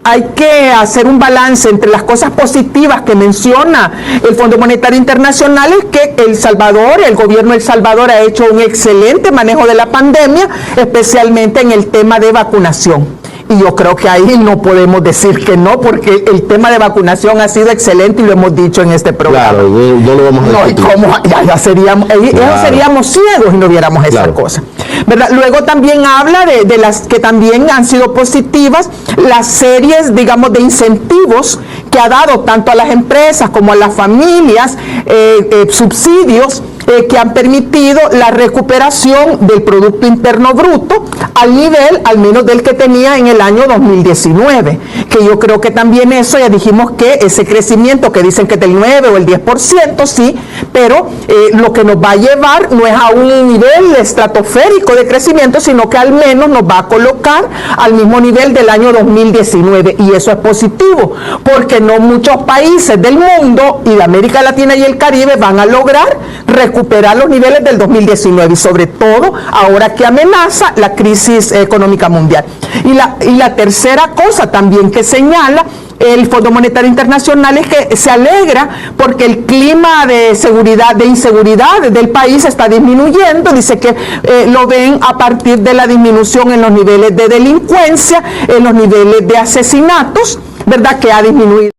Hay que hacer un balance entre las cosas positivas que menciona el Fondo Monetario Internacional, es que El Salvador, el gobierno de El Salvador ha hecho un excelente manejo de la pandemia, especialmente en el tema de vacunación. Y yo creo que ahí no podemos decir que no, porque el tema de vacunación ha sido excelente y lo hemos dicho en este programa. Claro, no lo vamos a discutir. No, ya seríamos, claro, seríamos ciegos y no viéramos esas cosas, ¿verdad? Luego también habla de las que también han sido positivas, las series, digamos, de incentivos que ha dado tanto a las empresas como a las familias, subsidios que han permitido la recuperación del Producto Interno Bruto al nivel, al menos del que tenía en el año 2019, que yo creo que también eso, ya dijimos que ese crecimiento que dicen que es del 9 o el 10%, sí, pero lo que nos va a llevar no es a un nivel estratosférico de crecimiento, sino que al menos nos va a colocar al mismo nivel del año 2019, y eso es positivo, porque no muchos países del mundo y de América Latina y el Caribe van a lograr recuperar los niveles del 2019, y sobre todo ahora que amenaza la crisis económica mundial. Y la tercera cosa también que señala el Fondo Monetario Internacional es que se alegra porque el clima de seguridad, de inseguridad del país está disminuyendo. Dice que lo ven a partir de la disminución en los niveles de delincuencia, en los niveles de asesinatos, ¿verdad?, que ha disminuido.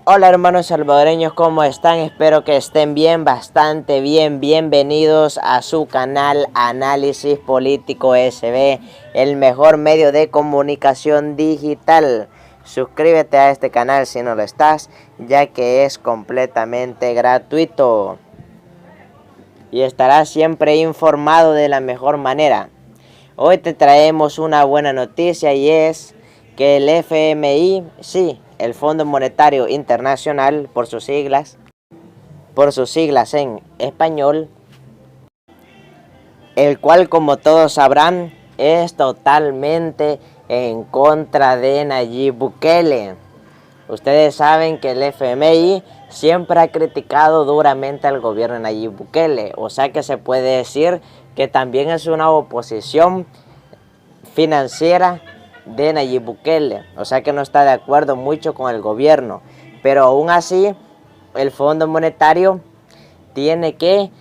Hola hermanos salvadoreños, ¿cómo están? Espero que estén bien, bastante bien. Bienvenidos a su canal Análisis Político SB, el mejor medio de comunicación digital. Suscríbete a este canal si no lo estás, ya que es completamente gratuito y estarás siempre informado de la mejor manera. Hoy te traemos una buena noticia, y es que el FMI, sí, el Fondo Monetario Internacional, por sus siglas en español, el cual, como todos sabrán, es totalmente en contra de Nayib Bukele. Ustedes saben que el FMI siempre ha criticado duramente al gobierno de Nayib Bukele, o sea que se puede decir que también es una oposición financiera de Nayib Bukele, o sea que no está de acuerdo mucho con el gobierno, pero aún así el Fondo Monetario tiene que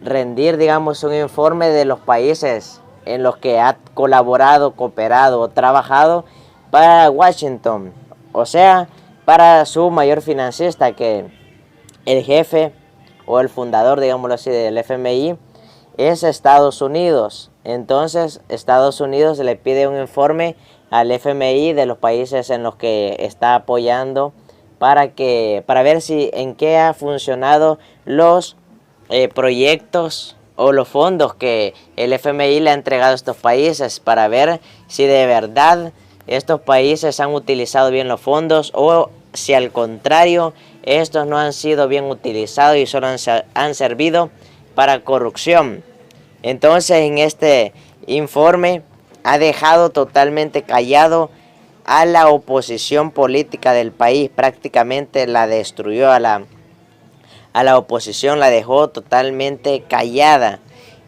rendir, digamos, un informe de los países en los que ha colaborado, cooperado o trabajado para Washington, o sea, para su mayor financista, que el jefe o el fundador, digámoslo así, del FMI es Estados Unidos. Entonces Estados Unidos le pide un informe al FMI de los países en los que está apoyando para ver si en qué ha funcionado los proyectos o los fondos que el FMI le ha entregado a estos países, para ver si de verdad estos países han utilizado bien los fondos o si al contrario estos no han sido bien utilizados y solo han servido para corrupción. Entonces en este informe ha dejado totalmente callado a la oposición política del país, prácticamente la destruyó a la oposición, la dejó totalmente callada.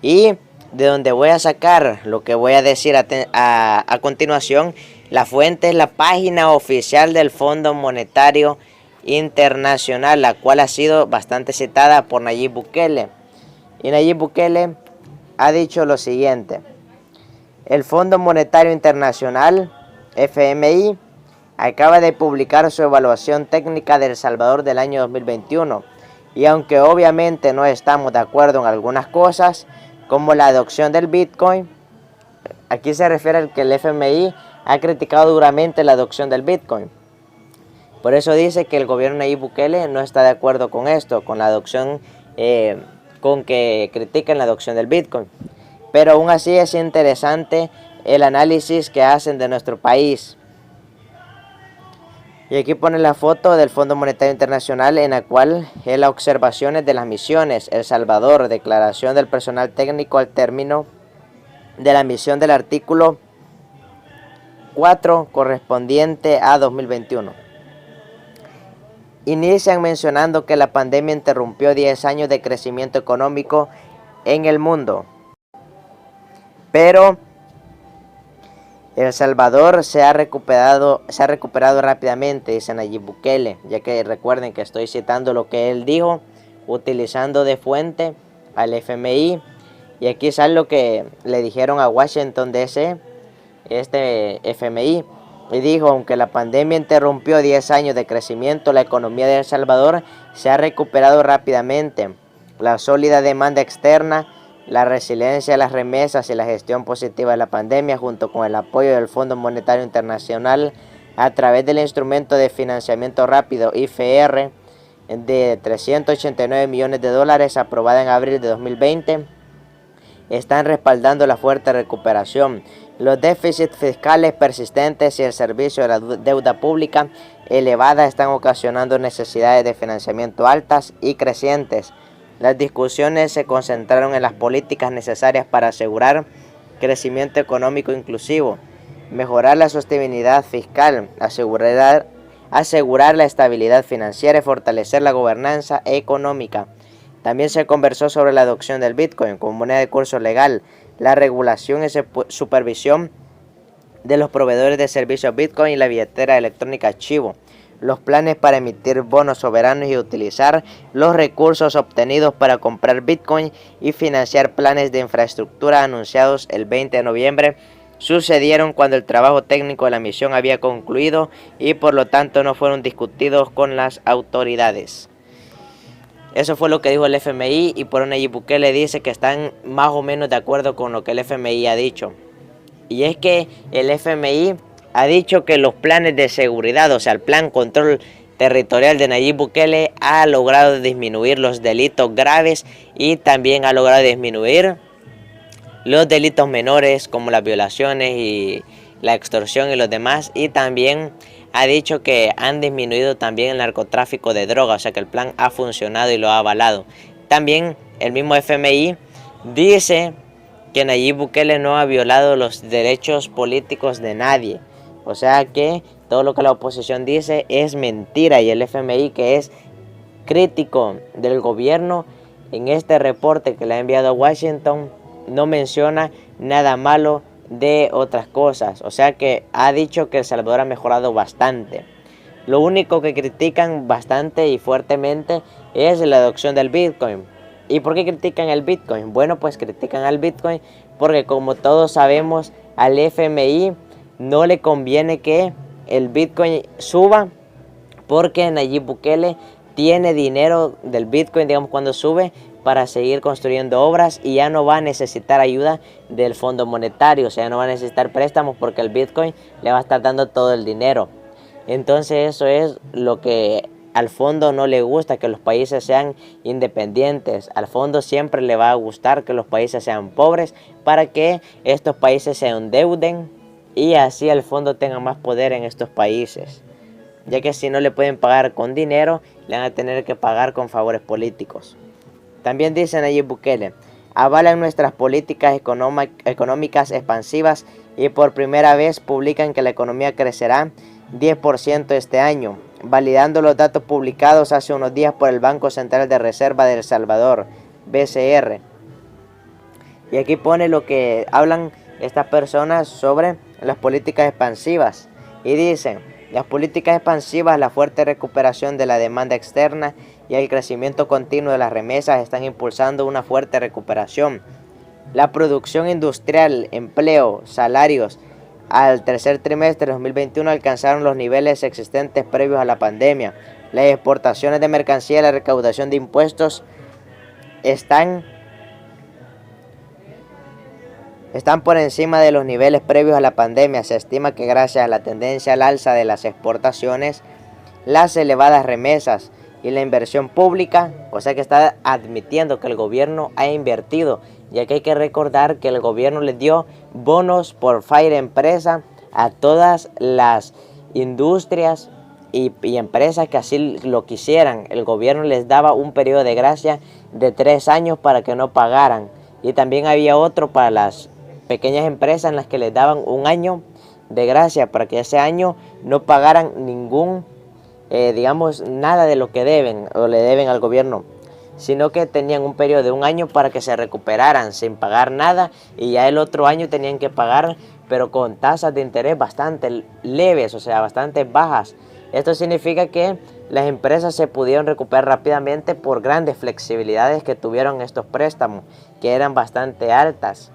Y de donde voy a sacar lo que voy a decir a continuación, la fuente es la página oficial del Fondo Monetario Internacional, la cual ha sido bastante citada por Nayib Bukele. Y Nayib Bukele ha dicho lo siguiente: el Fondo Monetario Internacional, FMI, acaba de publicar su evaluación técnica de El Salvador del año 2021. Y aunque obviamente no estamos de acuerdo en algunas cosas, como la adopción del Bitcoin, aquí se refiere al que el FMI ha criticado duramente la adopción del Bitcoin. Por eso dice que el gobierno de Nayib Bukele no está de acuerdo con esto, con la adopción, con que critican la adopción del Bitcoin. Pero aún así es interesante el análisis que hacen de nuestro país. Y aquí pone la foto del Fondo Monetario Internacional, en la cual es las observaciones de las misiones El Salvador, declaración del personal técnico al término de la misión del artículo 4 correspondiente a 2021. Inician mencionando que la pandemia interrumpió 10 años de crecimiento económico en el mundo, pero El Salvador se ha recuperado rápidamente, dice Nayib Bukele, ya que recuerden que estoy citando lo que él dijo, utilizando de fuente al FMI, y aquí sale lo que le dijeron a Washington DC, este FMI, y dijo: aunque la pandemia interrumpió 10 años de crecimiento, la economía de El Salvador se ha recuperado rápidamente. La sólida demanda externa, la resiliencia de las remesas y la gestión positiva de la pandemia, junto con el apoyo del Fondo Monetario Internacional a través del instrumento de financiamiento rápido IFR de $389 millones aprobada en abril de 2020, están respaldando la fuerte recuperación. Los déficits fiscales persistentes y el servicio de la deuda pública elevada están ocasionando necesidades de financiamiento altas y crecientes. Las discusiones se concentraron en las políticas necesarias para asegurar crecimiento económico inclusivo, mejorar la sostenibilidad fiscal, asegurar la estabilidad financiera y fortalecer la gobernanza económica. También se conversó sobre la adopción del Bitcoin como moneda de curso legal, la regulación y supervisión de los proveedores de servicios Bitcoin y la billetera electrónica Chivo, los planes para emitir bonos soberanos y utilizar los recursos obtenidos para comprar Bitcoin y financiar planes de infraestructura anunciados el 20 de noviembre sucedieron cuando el trabajo técnico de la misión había concluido y por lo tanto no fueron discutidos con las autoridades. Eso fue lo que dijo el FMI, y por Nayib Bukele dice que están más o menos de acuerdo con lo que el FMI ha dicho. Y es que el FMI ha dicho que los planes de seguridad, o sea, el plan control territorial de Nayib Bukele ha logrado disminuir los delitos graves y también ha logrado disminuir los delitos menores como las violaciones y la extorsión y los demás, y también ha dicho que han disminuido también el narcotráfico de drogas, o sea que el plan ha funcionado y lo ha avalado. También el mismo FMI dice que Nayib Bukele no ha violado los derechos políticos de nadie, o sea que todo lo que la oposición dice es mentira, y el FMI, que es crítico del gobierno, en este reporte que le ha enviado a Washington no menciona nada malo de otras cosas, o sea que ha dicho que El Salvador ha mejorado bastante. Lo único que critican bastante y fuertemente es la adopción del Bitcoin. ¿Y por qué critican el Bitcoin? Bueno, pues critican al Bitcoin porque, como todos sabemos, al FMI no le conviene que el Bitcoin suba, porque Nayib Bukele tiene dinero del Bitcoin, digamos, cuando sube, para seguir construyendo obras, y ya no va a necesitar ayuda del Fondo Monetario, o sea, ya no va a necesitar préstamos porque el Bitcoin le va a estar dando todo el dinero. Entonces eso es lo que al fondo no le gusta, que los países sean independientes. Al fondo siempre le va a gustar que los países sean pobres para que estos países se endeuden y así el fondo tenga más poder en estos países, ya que si no le pueden pagar con dinero, le van a tener que pagar con favores políticos. También dice Nayib Bukele: avalan nuestras políticas económicas expansivas y por primera vez publican que la economía crecerá 10% este año, validando los datos publicados hace unos días por el Banco Central de Reserva de El Salvador, BCR. Y aquí pone lo que hablan estas personas sobre las políticas expansivas, y dicen: las políticas expansivas, la fuerte recuperación de la demanda externa y el crecimiento continuo de las remesas están impulsando una fuerte recuperación. La producción industrial, empleo, salarios al tercer trimestre de 2021 alcanzaron los niveles existentes previos a la pandemia. Las exportaciones de mercancía y la recaudación de impuestos están por encima de los niveles previos a la pandemia. Se estima que gracias a la tendencia al alza de las exportaciones, las elevadas remesas y la inversión pública, o sea que está admitiendo que el gobierno ha invertido, ya que hay que recordar que el gobierno les dio bonos por Fire Empresa a todas las industrias y empresas que así lo quisieran. El gobierno les daba un periodo de gracia de 3 años para que no pagaran, y también había otro para las pequeñas empresas en las que les daban 1 año de gracia para que ese año no pagaran ningún, digamos, nada de lo que deben o le deben al gobierno, sino que tenían un periodo de un año para que se recuperaran sin pagar nada, y ya el otro año tenían que pagar, pero con tasas de interés bastante leves, o sea, bastante bajas. Esto significa que las empresas se pudieron recuperar rápidamente por grandes flexibilidades que tuvieron estos préstamos, que eran bastante altas.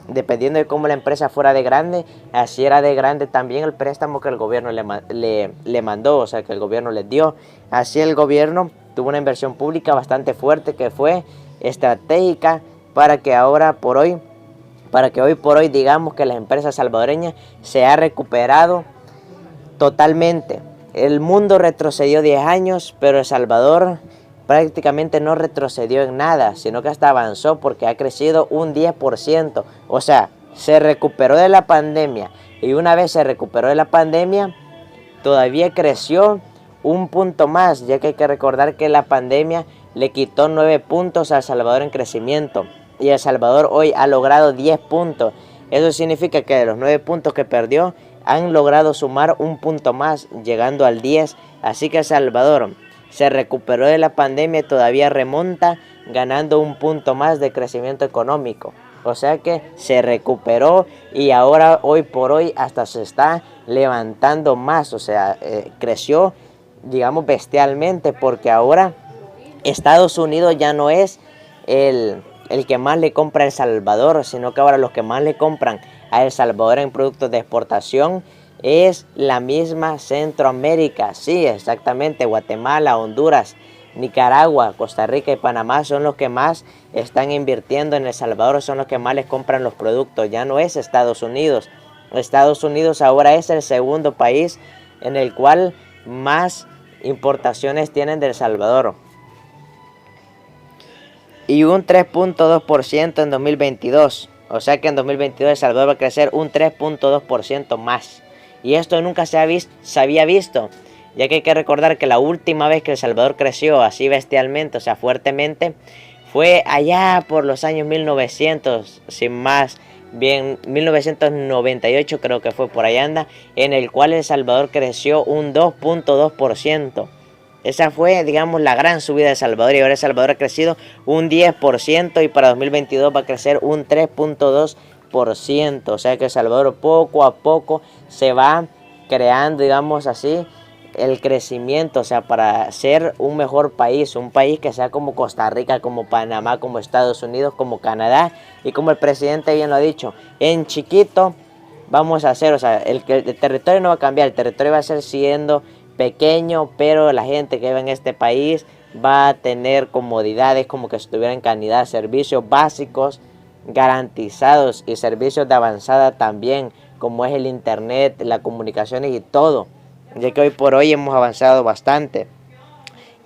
Dependiendo de cómo la empresa fuera de grande, así era de grande también el préstamo que el gobierno le mandó, o sea, que el gobierno les dio. Así el gobierno tuvo una inversión pública bastante fuerte que fue estratégica para que hoy por hoy digamos que las empresas salvadoreñas se ha recuperado totalmente. El mundo retrocedió 10 años, pero El Salvador prácticamente no retrocedió en nada, sino que hasta avanzó porque ha crecido un 10%. O sea, se recuperó de la pandemia, y una vez se recuperó de la pandemia, todavía creció un punto más, ya que hay que recordar que la pandemia le quitó 9 puntos a El Salvador en crecimiento, y El Salvador hoy ha logrado 10 puntos. Eso significa que de los 9 puntos que perdió, han logrado sumar un punto más, llegando al 10. Así que El Salvador se recuperó de la pandemia y todavía remonta, ganando un punto más de crecimiento económico. O sea que se recuperó, y ahora hoy por hoy hasta se está levantando más. O sea, creció, digamos, bestialmente, porque ahora Estados Unidos ya no es el que más le compra a El Salvador, sino que ahora los que más le compran a El Salvador en productos de exportación es la misma Centroamérica. Sí, exactamente, Guatemala, Honduras, Nicaragua, Costa Rica y Panamá son los que más están invirtiendo en El Salvador, son los que más les compran los productos. Ya no es Estados Unidos. Estados Unidos ahora es el segundo país en el cual más importaciones tienen de El Salvador. Y un 3.2% en 2022. O sea que en 2022 El Salvador va a crecer un 3.2% más. Y esto nunca se había visto, ya que hay que recordar que la última vez que El Salvador creció así bestialmente, o sea, fuertemente, fue allá por los años 1900, sin más, bien 1998 creo que fue, por ahí anda, en el cual El Salvador creció un 2.2%. Esa fue, digamos, la gran subida de El Salvador, y ahora El Salvador ha crecido un 10% y para 2022 va a crecer un 3.2%. O sea que El Salvador poco a poco se va creando, digamos así, el crecimiento, o sea, para ser un mejor país, un país que sea como Costa Rica, como Panamá, como Estados Unidos, como Canadá, y como el presidente bien lo ha dicho, en chiquito vamos a hacer, o sea, el territorio no va a cambiar, el territorio va a ser siendo pequeño, pero la gente que vive en este país va a tener comodidades como que estuviera en Canadá, servicios básicos garantizados y servicios de avanzada también, como es el internet, las comunicaciones y todo, ya que hoy por hoy hemos avanzado bastante.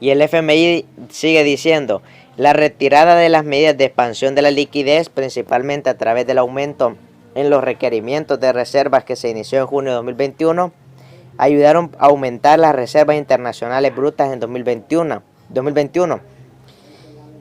Y el FMI sigue diciendo, la retirada de las medidas de expansión de la liquidez, principalmente a través del aumento en los requerimientos de reservas que se inició en junio de 2021, ayudaron a aumentar las reservas internacionales brutas en 2021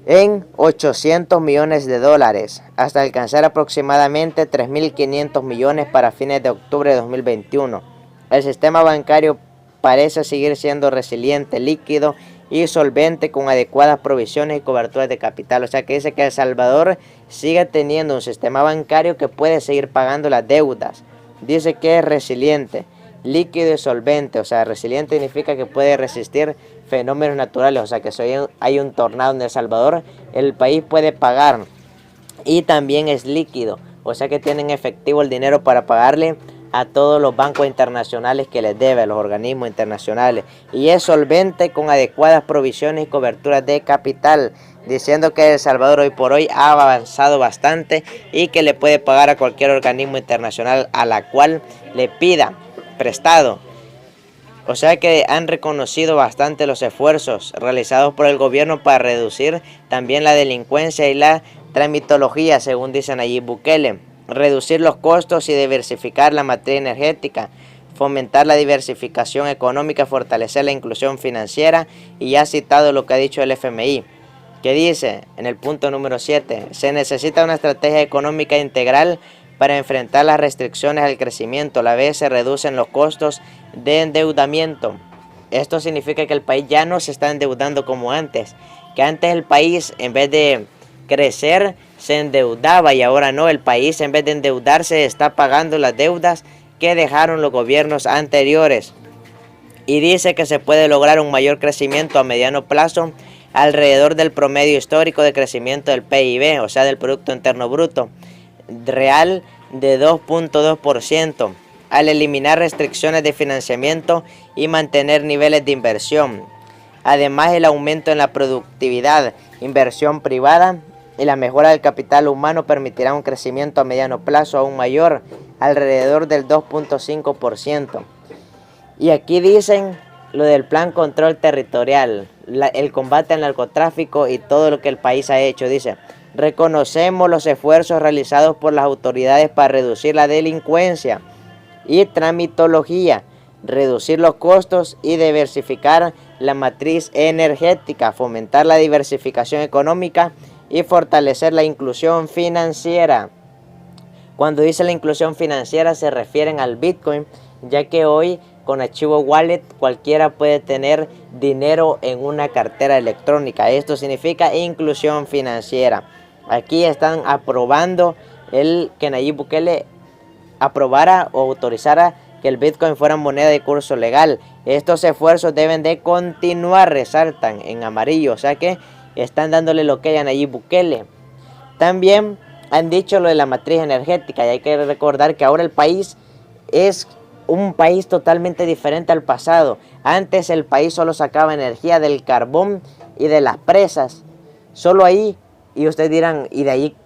en 800 millones de dólares, hasta alcanzar aproximadamente 3.500 millones para fines de octubre de 2021. El sistema bancario parece seguir siendo resiliente, líquido y solvente, con adecuadas provisiones y coberturas de capital. O sea que dice que El Salvador sigue teniendo un sistema bancario que puede seguir pagando las deudas. Dice que es resiliente, líquido y solvente. O sea, resiliente significa que puede resistir fenómenos naturales. O sea, que si hay un tornado en El Salvador, el país puede pagar. Y también es líquido. O sea que tienen efectivo el dinero para pagarle a todos los bancos internacionales que les debe, a los organismos internacionales. Y es solvente, con adecuadas provisiones y coberturas de capital, diciendo que El Salvador hoy por hoy ha avanzado bastante y que le puede pagar a cualquier organismo internacional a la cual le pida prestado. O sea que han reconocido bastante los esfuerzos realizados por el gobierno para reducir también la delincuencia y la tramitología, según dice Nayib Bukele. Reducir los costos y diversificar la materia energética, fomentar la diversificación económica, fortalecer la inclusión financiera. Y ya ha citado lo que ha dicho el FMI, que dice en el punto número 7, se necesita una estrategia económica integral para enfrentar las restricciones al crecimiento. A la vez se reducen los costos de endeudamiento. Esto significa que el país ya no se está endeudando como antes, que antes el país en vez de crecer se endeudaba y ahora no, el país en vez de endeudarse está pagando las deudas que dejaron los gobiernos anteriores. Y dice que se puede lograr un mayor crecimiento a mediano plazo alrededor del promedio histórico de crecimiento del PIB, o sea, del Producto Interno Bruto real de 2.2%, al eliminar restricciones de financiamiento y mantener niveles de inversión. Además, el aumento en la productividad, inversión privada y la mejora del capital humano permitirá un crecimiento a mediano plazo aún mayor, alrededor del 2.5%. Y aquí dicen lo del plan control territorial, el combate al narcotráfico y todo lo que el país ha hecho. Dice: reconocemos los esfuerzos realizados por las autoridades para reducir la delincuencia y tramitología, reducir los costos y diversificar la matriz energética, fomentar la diversificación económica y fortalecer la inclusión financiera. Cuando dice la inclusión financiera se refieren al Bitcoin, ya que hoy con Archivo Wallet cualquiera puede tener dinero en una cartera electrónica. Esto significa inclusión financiera. Aquí están aprobando que Nayib Bukele aprobara o autorizara que el Bitcoin fuera moneda de curso legal. Estos esfuerzos deben de continuar, resaltan en amarillo, o sea que están dándole lo que hay a Nayib Bukele. También han dicho lo de la matriz energética, y hay que recordar que ahora el país es un país totalmente diferente al pasado. Antes el país solo sacaba energía del carbón y de las presas, solo ahí, y ustedes dirán, ¿y de ahí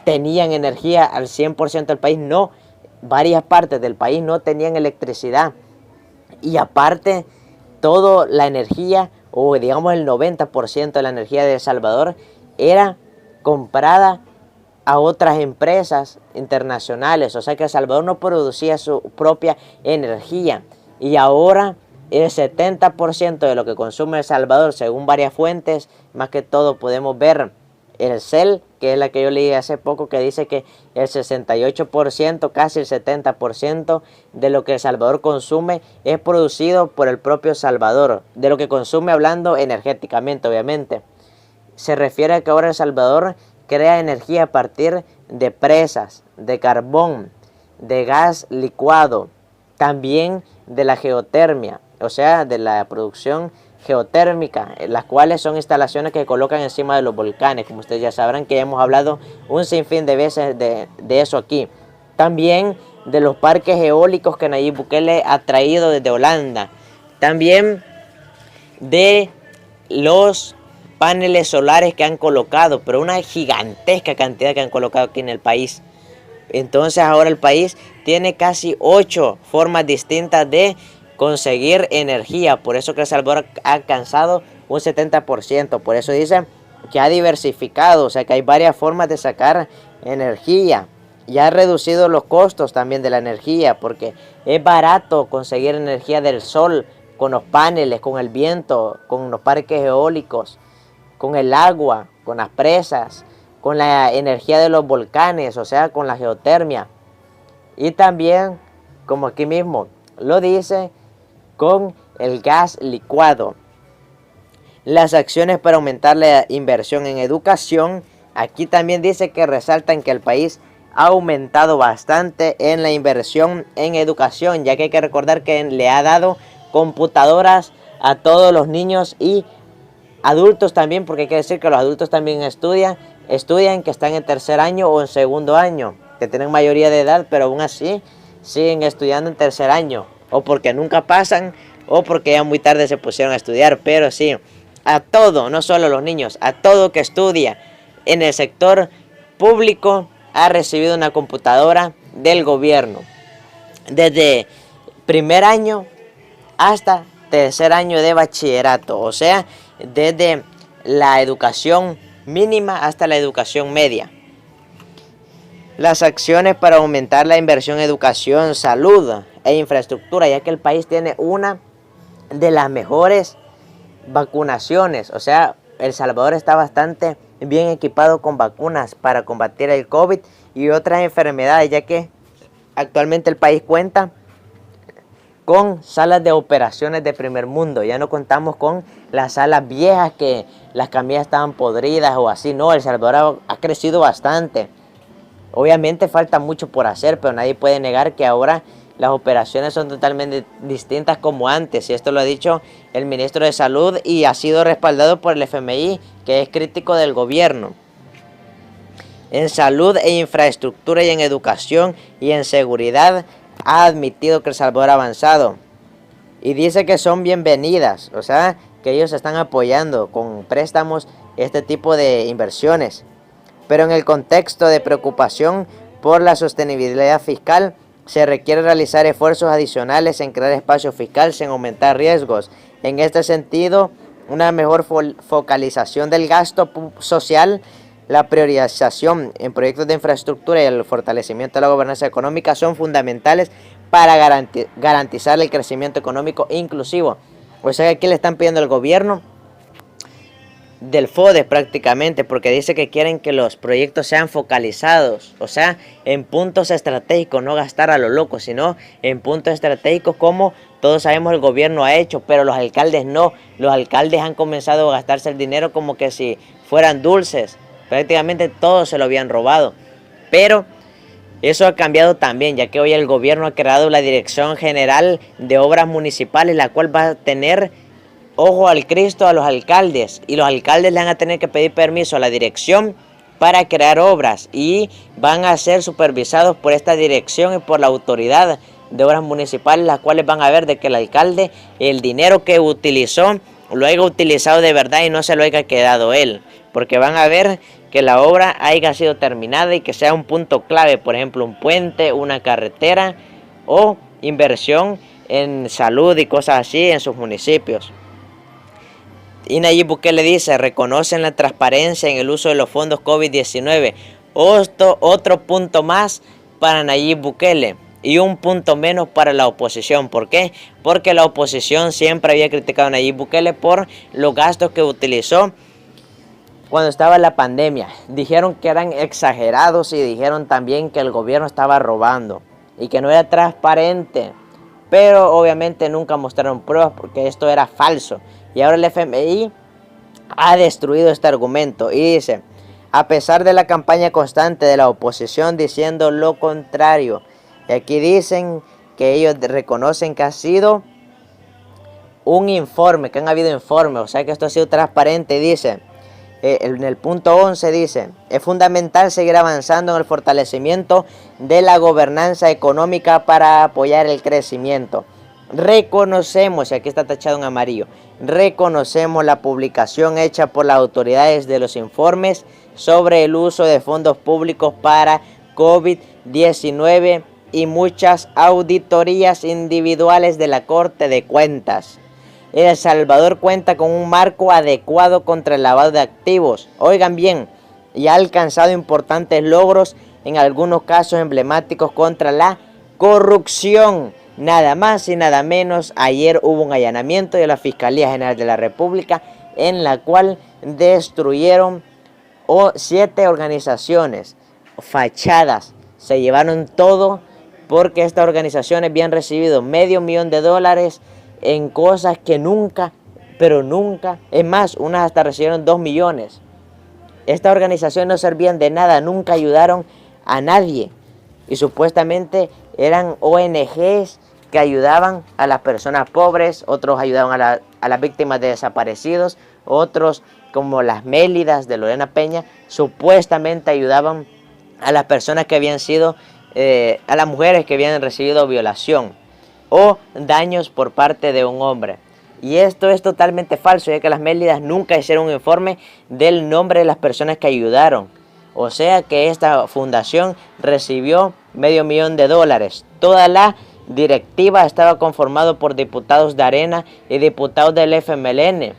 tenían energía al 100% del país? No, varias partes del país no tenían electricidad, y aparte toda la energía, o digamos el 90% de la energía de El Salvador era comprada a otras empresas internacionales, o sea que El Salvador no producía su propia energía, y ahora el 70% de lo que consume El Salvador, según varias fuentes, más que todo podemos ver el CEL, que es la que yo leí hace poco, que dice que el 68%, casi el 70% de lo que El Salvador consume es producido por el propio Salvador, de lo que consume hablando energéticamente, obviamente. Se refiere a que ahora El Salvador crea energía a partir de presas, de carbón, de gas licuado, también de la geotermia, o sea, de la producción geotérmica, las cuales son instalaciones que colocan encima de los volcanes, como ustedes ya sabrán que hemos hablado un sinfín de veces de eso aquí. También de los parques eólicos que Nayib Bukele ha traído desde Holanda. También de los paneles solares que han colocado, pero una gigantesca cantidad que han colocado aquí en el país. Entonces ahora el país tiene casi 8 formas distintas de conseguir energía. Por eso que El Salvador ha alcanzado un 70%. Por eso dicen que ha diversificado, o sea que hay varias formas de sacar energía. Y ha reducido los costos también de la energía, porque es barato conseguir energía del sol con los paneles, con el viento, con los parques eólicos, con el agua, con las presas, con la energía de los volcanes, o sea, con la geotermia. Y también, como aquí mismo lo dice, con el gas licuado. Las acciones para aumentar la inversión en educación. Aquí también dice que resaltan que el país ha aumentado bastante en la inversión en educación, ya que hay que recordar que le ha dado computadoras a todos los niños y adultos también, porque hay que decir que los adultos también estudian, que están en tercer año o en segundo año, que tienen mayoría de edad, pero aún así siguen estudiando en tercer año, o porque nunca pasan, o porque ya muy tarde se pusieron a estudiar. Pero sí, a todo, no solo a los niños, a todo que estudia en el sector público ha recibido una computadora del gobierno, desde primer año hasta tercer año de bachillerato, o sea, desde la educación mínima hasta la educación media. Las acciones para aumentar la inversión en educación, salud e infraestructura, ya que el país tiene una de las mejores vacunaciones, o sea, El Salvador está bastante bien equipado con vacunas para combatir el COVID y otras enfermedades, ya que actualmente el país cuenta con salas de operaciones de primer mundo. Ya no contamos con las salas viejas que las camillas estaban podridas o así. No, El Salvador ha crecido bastante. Obviamente falta mucho por hacer, pero nadie puede negar que ahora las operaciones son totalmente distintas como antes. Y esto lo ha dicho el ministro de Salud y ha sido respaldado por el FMI, que es crítico del gobierno. En salud e infraestructura y en educación y en seguridad ha admitido que El Salvador ha avanzado. Y dice que son bienvenidas, o sea, que ellos están apoyando con préstamos este tipo de inversiones. Pero en el contexto de preocupación por la sostenibilidad fiscal, se requiere realizar esfuerzos adicionales en crear espacio fiscal sin aumentar riesgos. En este sentido, una mejor focalización del gasto social, la priorización en proyectos de infraestructura y el fortalecimiento de la gobernanza económica son fundamentales para garantizar el crecimiento económico inclusivo. O sea que aquí le están pidiendo al gobierno del FODES prácticamente, porque dice que quieren que los proyectos sean focalizados, o sea, en puntos estratégicos, no gastar a lo loco, sino en puntos estratégicos como todos sabemos el gobierno ha hecho, pero los alcaldes no. Los alcaldes han comenzado a gastarse el dinero como que si fueran dulces, prácticamente todo se lo habían robado, pero eso ha cambiado también, ya que hoy el gobierno ha creado la Dirección General de Obras Municipales, la cual va a tener ojo al Cristo a los alcaldes, y los alcaldes le van a tener que pedir permiso a la dirección para crear obras y van a ser supervisados por esta dirección y por la autoridad de obras municipales, las cuales van a ver de que el alcalde el dinero que utilizó lo haya utilizado de verdad y no se lo haya quedado él, porque van a ver que la obra haya sido terminada y que sea un punto clave, por ejemplo un puente, una carretera o inversión en salud y cosas así en sus municipios. Y Nayib Bukele dice, reconocen la transparencia en el uso de los fondos COVID-19. Otro punto más para Nayib Bukele y un punto menos para la oposición. ¿Por qué? Porque la oposición siempre había criticado a Nayib Bukele por los gastos que utilizó cuando estaba la pandemia. Dijeron que eran exagerados y dijeron también que el gobierno estaba robando y que no era transparente. Pero obviamente nunca mostraron pruebas porque esto era falso. Y ahora el FMI ha destruido este argumento y dice, a pesar de la campaña constante de la oposición diciendo lo contrario. Y aquí dicen que ellos reconocen que ha sido un informe, que han habido informes, o sea que esto ha sido transparente. Dice, en el punto 11 dice, es fundamental seguir avanzando en el fortalecimiento de la gobernanza económica para apoyar el crecimiento. Reconocemos, y aquí está tachado en amarillo, reconocemos la publicación hecha por las autoridades de los informes sobre el uso de fondos públicos para COVID-19 y muchas auditorías individuales de la Corte de Cuentas. El Salvador cuenta con un marco adecuado contra el lavado de activos. Oigan bien, y ha alcanzado importantes logros en algunos casos emblemáticos contra la corrupción. Nada más y nada menos, ayer hubo un allanamiento de la Fiscalía General de la República en la cual destruyeron 7 organizaciones, fachadas, se llevaron todo porque estas organizaciones habían recibido $500,000 en cosas que nunca, pero nunca, es más, unas hasta recibieron 2 millones. Estas organizaciones no servían de nada, nunca ayudaron a nadie y supuestamente eran ONGs que ayudaban a las personas pobres, otros ayudaban a las víctimas de desaparecidos, otros como las Mélidas de Lorena Peña, supuestamente ayudaban a las personas que habían sido, a las mujeres que habían recibido violación o daños por parte de un hombre. Y esto es totalmente falso, ya que las Mélidas nunca hicieron un informe del nombre de las personas que ayudaron. O sea que esta fundación recibió $500,000. Toda la directiva estaba conformada por diputados de Arena y diputados del FMLN.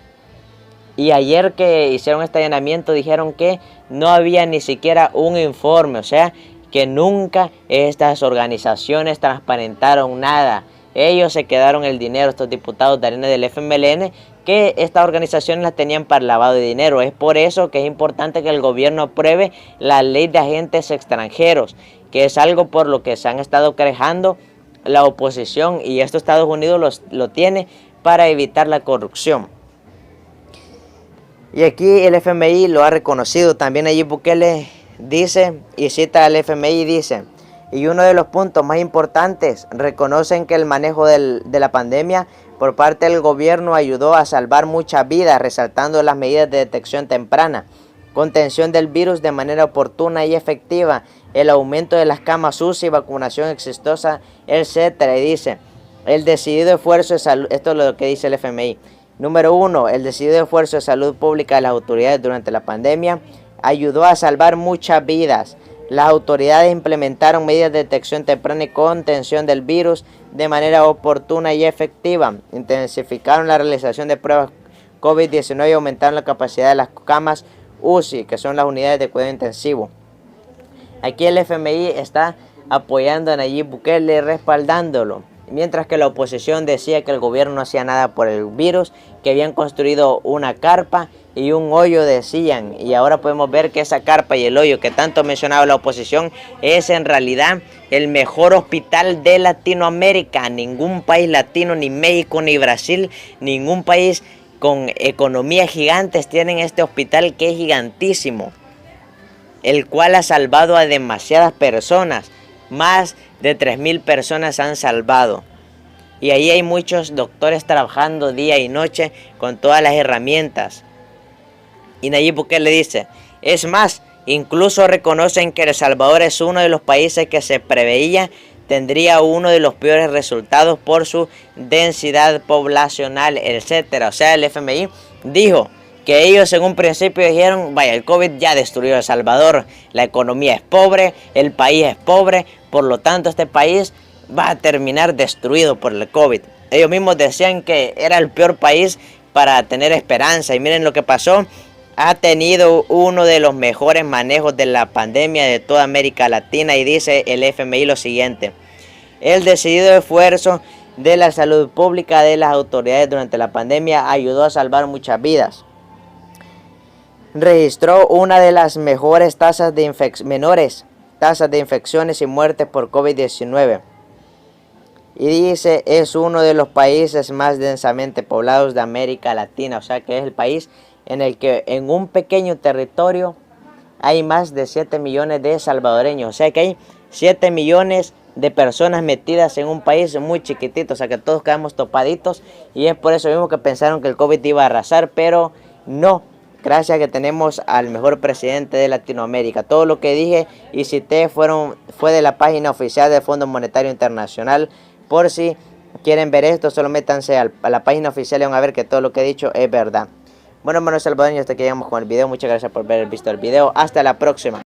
Y ayer que hicieron este allanamiento dijeron que no había ni siquiera un informe. O sea que nunca estas organizaciones transparentaron nada. Ellos se quedaron el dinero, estos diputados de Arena del FMLN, que estas organizaciones las tenían para lavado de dinero. Es por eso que es importante que el gobierno apruebe la ley de agentes extranjeros que es algo por lo que se han estado quejando la oposición, y esto Estados Unidos lo tiene para evitar la corrupción. Y aquí el FMI lo ha reconocido. También Nayib Bukele dice, y cita al FMI, dice: y uno de los puntos más importantes, reconocen que el manejo de la pandemia por parte del gobierno ayudó a salvar muchas vidas, resaltando las medidas de detección temprana, contención del virus de manera oportuna y efectiva, el aumento de las camas UCI, vacunación exitosa, etc. Y dice, el decidido esfuerzo de salud, esto es lo que dice el FMI. Número 1, el decidido esfuerzo de salud pública de las autoridades durante la pandemia ayudó a salvar muchas vidas. Las autoridades implementaron medidas de detección temprana y contención del virus de manera oportuna y efectiva. Intensificaron la realización de pruebas COVID-19 y aumentaron la capacidad de las camas UCI, que son las unidades de cuidado intensivo. Aquí el FMI está apoyando a Nayib Bukele, respaldándolo. Mientras que la oposición decía que el gobierno no hacía nada por el virus, que habían construido una carpa y un hoyo, decían. Y ahora podemos ver que esa carpa y el hoyo que tanto mencionaba la oposición es en realidad el mejor hospital de Latinoamérica. Ningún país latino, ni México, ni Brasil, ningún país con economías gigantes tienen este hospital, que es gigantísimo, el cual ha salvado a demasiadas personas. Más de 3,000 personas han salvado. Y ahí hay muchos doctores trabajando día y noche con todas las herramientas. Y Nayib Bukele dice, es más, incluso reconocen que El Salvador es uno de los países que se preveía tendría uno de los peores resultados por su densidad poblacional, etc. O sea, el FMI dijo que ellos en un principio dijeron, vaya, el COVID ya destruyó El Salvador, la economía es pobre, el país es pobre, por lo tanto este país va a terminar destruido por el COVID. Ellos mismos decían que era el peor país para tener esperanza, y miren lo que pasó. Ha tenido uno de los mejores manejos de la pandemia de toda América Latina, y dice el FMI lo siguiente: el decidido esfuerzo de la salud pública de las autoridades durante la pandemia ayudó a salvar muchas vidas. Registró una de las mejores menores tasas de infecciones y muertes por COVID-19. Y dice, es uno de los países más densamente poblados de América Latina. O sea que es el país en el que en un pequeño territorio hay más de 7 millones de salvadoreños. O sea que hay 7 millones de personas metidas en un país muy chiquitito. O sea que todos quedamos topaditos. Y es por eso mismo que pensaron que el COVID iba a arrasar, pero no. Gracias a que tenemos al mejor presidente de Latinoamérica. Todo lo que dije y cité fue de la página oficial del Fondo Monetario Internacional. Por si quieren ver esto, solo métanse a la página oficial y van a ver que todo lo que he dicho es verdad. Bueno, hermanos salvadoreños, hasta aquí llegamos con el video. Muchas gracias por haber visto el video. Hasta la próxima.